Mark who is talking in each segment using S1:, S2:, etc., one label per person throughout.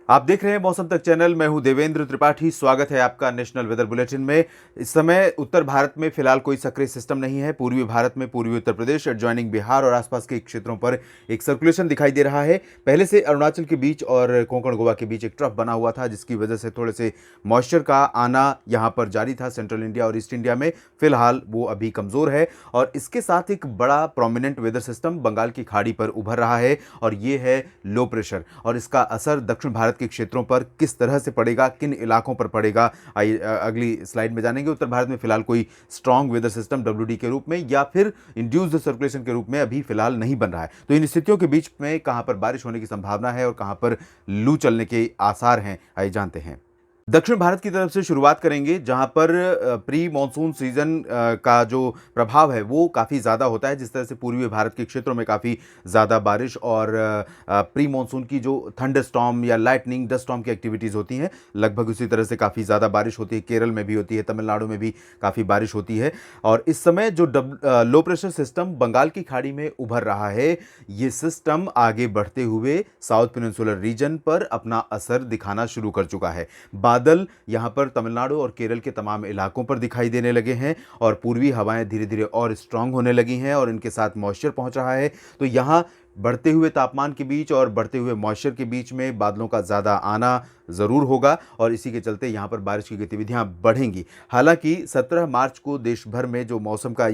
S1: आप देख रहे हैं मौसम तक चैनल। मैं हूं देवेंद्र त्रिपाठी। स्वागत है आपका नेशनल वेदर बुलेटिन में। इस समय उत्तर भारत में फिलहाल कोई सक्रिय सिस्टम नहीं है। पूर्वी भारत में पूर्वी उत्तर प्रदेश, एडजॉइनिंग बिहार और आसपास के क्षेत्रों पर एक सर्कुलेशन दिखाई दे रहा है। पहले से अरुणाचल के बीच और कोंकण गोवा के बीच एक ट्रफ बना हुआ था, जिसकी वजह से थोड़े से मॉइस्चर का आना यहां पर जारी था सेंट्रल इंडिया और ईस्ट इंडिया में। फिलहाल वो अभी कमजोर है और इसके साथ एक बड़ा प्रोमिनेंट वेदर सिस्टम बंगाल की खाड़ी पर उभर रहा है और ये है लो प्रेशर। और इसका असर दक्षिण भारत के क्षेत्रों पर किस तरह से पड़ेगा, किन इलाकों पर पड़ेगा, आइए अगली स्लाइड में जानेंगे। उत्तर भारत में फिलहाल कोई स्ट्रांग वेदर सिस्टम डब्ल्यूडी के रूप में या फिर इंड्यूस्ड सर्कुलेशन के रूप में अभी फिलहाल नहीं बन रहा है। तो इन स्थितियों के बीच में कहां पर बारिश होने की संभावना है और कहां पर लू चलने के आसार हैं, आइए जानते हैं। दक्षिण भारत की तरफ से शुरुआत करेंगे, जहां पर प्री मॉनसून सीजन का जो प्रभाव है वो काफ़ी ज़्यादा होता है। जिस तरह से पूर्वी भारत के क्षेत्रों में काफ़ी ज़्यादा बारिश और प्री मॉनसून की जो थंडर स्टॉर्म या लाइटनिंग डस्ट स्टॉर्म की एक्टिविटीज़ होती हैं, लगभग उसी तरह से काफ़ी ज़्यादा बारिश होती है। केरल में भी होती है, तमिलनाडु में भी काफ़ी बारिश होती है। और इस समय जो लो प्रेशर सिस्टम बंगाल की खाड़ी में उभर रहा है, ये सिस्टम आगे बढ़ते हुए साउथ पेनिनसुलर रीजन पर अपना असर दिखाना शुरू कर चुका है। बादल यहां पर तमिलनाडु और केरल के तमाम इलाकों पर दिखाई देने लगे हैं और पूर्वी हवाएं धीरे धीरे और स्ट्रांग होने लगी हैं और इनके साथ मॉइस्चर पहुंच रहा है। तो यहां बढ़ते हुए तापमान के बीच और बढ़ते हुए मॉइस्चर के बीच में बादलों का ज़्यादा आना ज़रूर होगा और इसी के चलते यहाँ पर बारिश की गतिविधियाँ बढ़ेंगी। हालांकि 17 मार्च को देश भर में जो मौसम का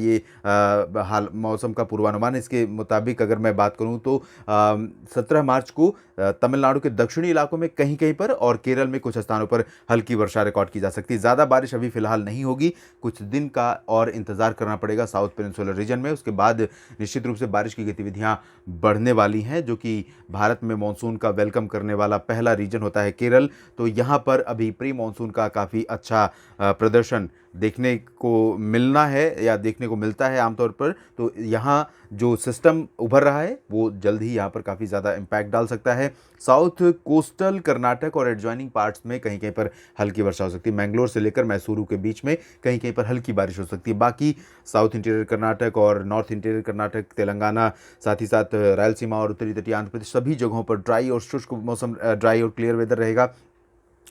S1: मौसम का पूर्वानुमान, इसके मुताबिक अगर मैं बात करूँ तो 17 मार्च को तमिलनाडु के दक्षिणी इलाकों में कहीं कहीं पर और केरल में कुछ स्थानों पर हल्की वर्षा रिकॉर्ड की जा सकती है। ज़्यादा बारिश अभी फिलहाल नहीं होगी, कुछ दिन का और इंतज़ार करना पड़ेगा साउथ पेनिनसुलर रीजन में। उसके बाद निश्चित रूप से बारिश की गतिविधियाँ बढ़ने वाली हैं, जो कि भारत में मानसून का वेलकम करने वाला पहला रीजन होता है केरल। तो यहाँ पर अभी प्री मानसून का काफ़ी अच्छा प्रदर्शन देखने को मिलना है या देखने को मिलता है आमतौर पर। तो यहाँ जो सिस्टम उभर रहा है वो जल्द ही यहाँ पर काफ़ी ज़्यादा इम्पैक्ट डाल सकता है। साउथ कोस्टल कर्नाटक और एडजॉइनिंग पार्ट्स में कहीं कहीं पर हल्की वर्षा हो सकती है। मैंगलोर से लेकर मैसूरू के बीच में कहीं कहीं पर हल्की बारिश हो सकती है। बाकी साउथ इंटीरियर कर्नाटक और नॉर्थ इंटीरियर कर्नाटक, तेलंगाना, साथ ही साथ रायलसीमा और उत्तरी तटीय आंध्र प्रदेश, सभी जगहों पर ड्राई और शुष्क मौसम, ड्राई और क्लियर वेदर रहेगा।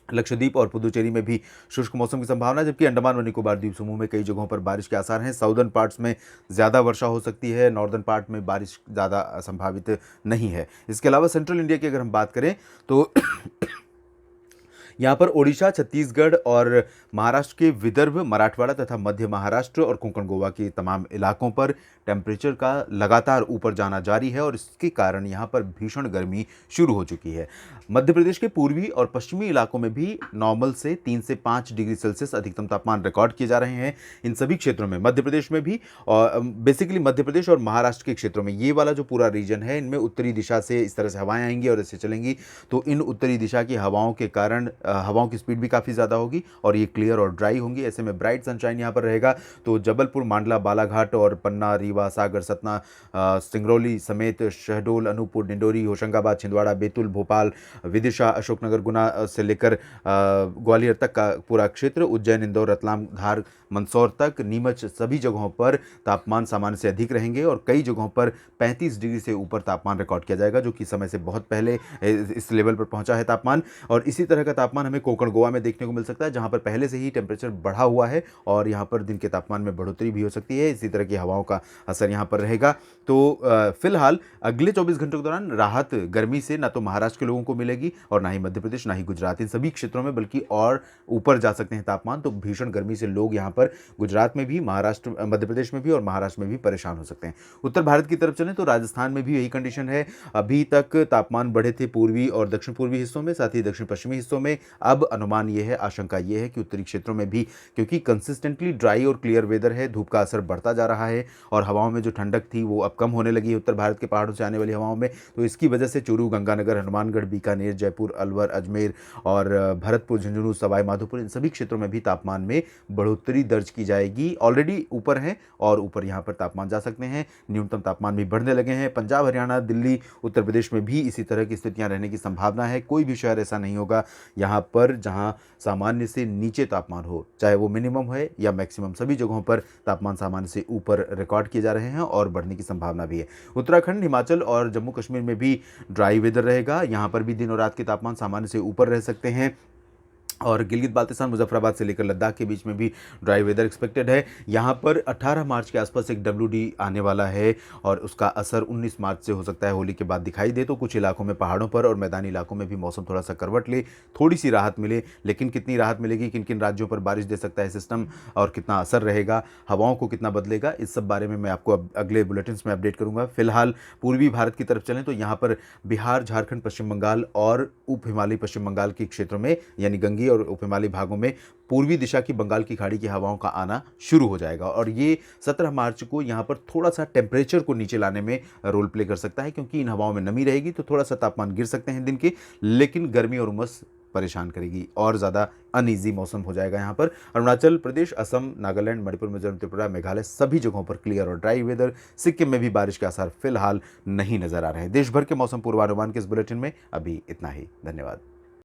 S1: लक्षद्वीप और पुदुचेरी में भी शुष्क मौसम की संभावना, जबकि अंडमान व निकोबार द्वीप समूह में कई जगहों पर बारिश के आसार हैं। साउदर्न पार्ट्स में ज़्यादा वर्षा हो सकती है, नॉर्दर्न पार्ट में बारिश ज़्यादा संभावित नहीं है। इसके अलावा सेंट्रल इंडिया की अगर हम बात करें तो यहाँ पर ओडिशा, छत्तीसगढ़ और महाराष्ट्र के विदर्भ, मराठवाड़ा तथा मध्य महाराष्ट्र और कोंकण गोवा के तमाम इलाकों पर टेम्परेचर का लगातार ऊपर जाना जारी है और इसके कारण यहाँ पर भीषण गर्मी शुरू हो चुकी है। मध्य प्रदेश के पूर्वी और पश्चिमी इलाकों में भी नॉर्मल से 3 से 5 डिग्री सेल्सियस अधिकतम तापमान रिकॉर्ड किए जा रहे हैं। इन सभी क्षेत्रों में, मध्य प्रदेश में भी और बेसिकली मध्य प्रदेश और महाराष्ट्र के क्षेत्रों में, ये वाला जो पूरा रीजन है, इनमें उत्तरी दिशा से इस तरह से हवाएं आएंगी और ऐसे चलेंगी। तो इन उत्तरी दिशा की हवाओं के कारण हवाओं की स्पीड भी काफ़ी ज़्यादा होगी और ये क्लियर और ड्राई होंगी। ऐसे में ब्राइट सनशाइन यहाँ पर रहेगा। तो जबलपुर, मांडला, बालाघाट और पन्ना, रीवा, सागर, सतना, सिंगरौली समेत शहडोल, अनूपपुर, डिंडोरी, होशंगाबाद, छिंदवाड़ा, बैतूल, भोपाल, विदिशा, अशोकनगर, गुना से लेकर ग्वालियर तक का पूरा क्षेत्र, उज्जैन, इंदौर, रतलाम, धार, मंदसौर तक, नीमच, सभी जगहों पर तापमान सामान्य से अधिक रहेंगे और कई जगहों पर 35 डिग्री से ऊपर तापमान रिकॉर्ड किया जाएगा, जो कि समय से बहुत पहले इस लेवल पर पहुंचा है तापमान। और इसी तरह का तापमान हमें कोंकण गोवा में देखने को मिल सकता है, जहां पर पहले से ही टेम्परेचर बढ़ा हुआ है और यहां पर दिन के तापमान में बढ़ोतरी भी हो सकती है। इसी तरह की हवाओं का असर यहां पर रहेगा। तो फिलहाल अगले 24 घंटों के दौरान राहत गर्मी से ना तो महाराष्ट्र के लोगों को मिलेगी और ना ही मध्य प्रदेश, ना ही गुजरात, इन सभी क्षेत्रों में बल्कि और ऊपर जा सकते हैं तापमान। तो भीषण गर्मी से लोग यहाँ पर गुजरात में भी, महाराष्ट्र, मध्य प्रदेश में भी और महाराष्ट्र में भी परेशान हो सकते हैं। उत्तर भारत की तरफ चलें तो राजस्थान में भी यही कंडीशन है। अभी तक तापमान बढ़े थे पूर्वी और दक्षिण पूर्वी हिस्सों में, साथ ही दक्षिण पश्चिमी हिस्सों में। अब अनुमान ये है, आशंका ये है कि उत्तरी क्षेत्रों में भी, क्योंकि कंसिस्टेंटली ड्राई और क्लियर वेदर है, धूप का असर बढ़ता जा रहा है और हवाओं में जो ठंडक थी वो अब कम होने लगी है उत्तर भारत के पहाड़ों से आने वाली हवाओं में। तो इसकी वजह से चूरू, गंगानगर, हनुमानगढ़, बीकानेर, जयपुर, अलवर, अजमेर और भरतपुर, झुंझुनू, सवाई माधोपुर, इन सभी क्षेत्रों में भी तापमान में बढ़ोतरी दर्ज की जाएगी। ऑलरेडी ऊपर है और ऊपर यहाँ पर तापमान जा सकते हैं। न्यूनतम तापमान भी बढ़ने लगे हैं। पंजाब, हरियाणा, दिल्ली, उत्तर प्रदेश में भी इसी तरह की स्थितियां रहने की संभावना है। कोई भी शहर ऐसा नहीं होगा यहाँ यहाँ पर जहाँ सामान्य से नीचे तापमान हो, चाहे वो मिनिमम है या मैक्सिमम, सभी जगहों पर तापमान सामान्य से ऊपर रिकॉर्ड किए जा रहे हैं और बढ़ने की संभावना भी है। उत्तराखंड, हिमाचल और जम्मू कश्मीर में भी ड्राई वेदर रहेगा। यहाँ पर भी दिन और रात के तापमान सामान्य से ऊपर रह सकते हैं और गिलगित बाल्तिस्तान, मुजफ्फराबाद से लेकर लद्दाख के बीच में भी ड्राई वेदर एक्सपेक्टेड है। यहाँ पर 18 मार्च के आसपास एक WD आने वाला है और उसका असर 19 मार्च से हो सकता है होली के बाद दिखाई दे। तो कुछ इलाकों में, पहाड़ों पर और मैदानी इलाकों में भी मौसम थोड़ा सा करवट ले, थोड़ी सी राहत मिले। लेकिन कितनी राहत मिलेगी, किन किन राज्यों पर बारिश दे सकता है सिस्टम और कितना असर रहेगा, हवाओं को कितना बदलेगा, इस सब बारे में मैं आपको अब अगले बुलेटिन्स में अपडेट करूंगा। फिलहाल पूर्वी भारत की तरफ चलें तो यहाँ पर बिहार, झारखंड, पश्चिम बंगाल और उप हिमालयी पश्चिम बंगाल के क्षेत्रों में, यानी गंगीय और उप हिमालयी भागों में पूर्वी दिशा की बंगाल की खाड़ी की हवाओं का आना शुरू हो जाएगा और ये 17 मार्च को यहाँ पर थोड़ा सा टेम्परेचर को नीचे लाने में रोल प्ले कर सकता है, क्योंकि इन हवाओं में नमी रहेगी तो थोड़ा सा तापमान गिर सकते हैं दिन के, लेकिन गर्मी और उमस परेशान करेगी और ज़्यादा अनईजी मौसम हो जाएगा। यहाँ पर अरुणाचल प्रदेश, असम, नागालैंड, मणिपुर, मिजोरम, त्रिपुरा, मेघालय, सभी जगहों पर क्लियर और ड्राई वेदर। सिक्किम में भी बारिश के आसार फिलहाल नहीं नजर आ रहे हैं। देश भर के मौसम पूर्वानुमान के इस बुलेटिन में अभी इतना ही। धन्यवाद।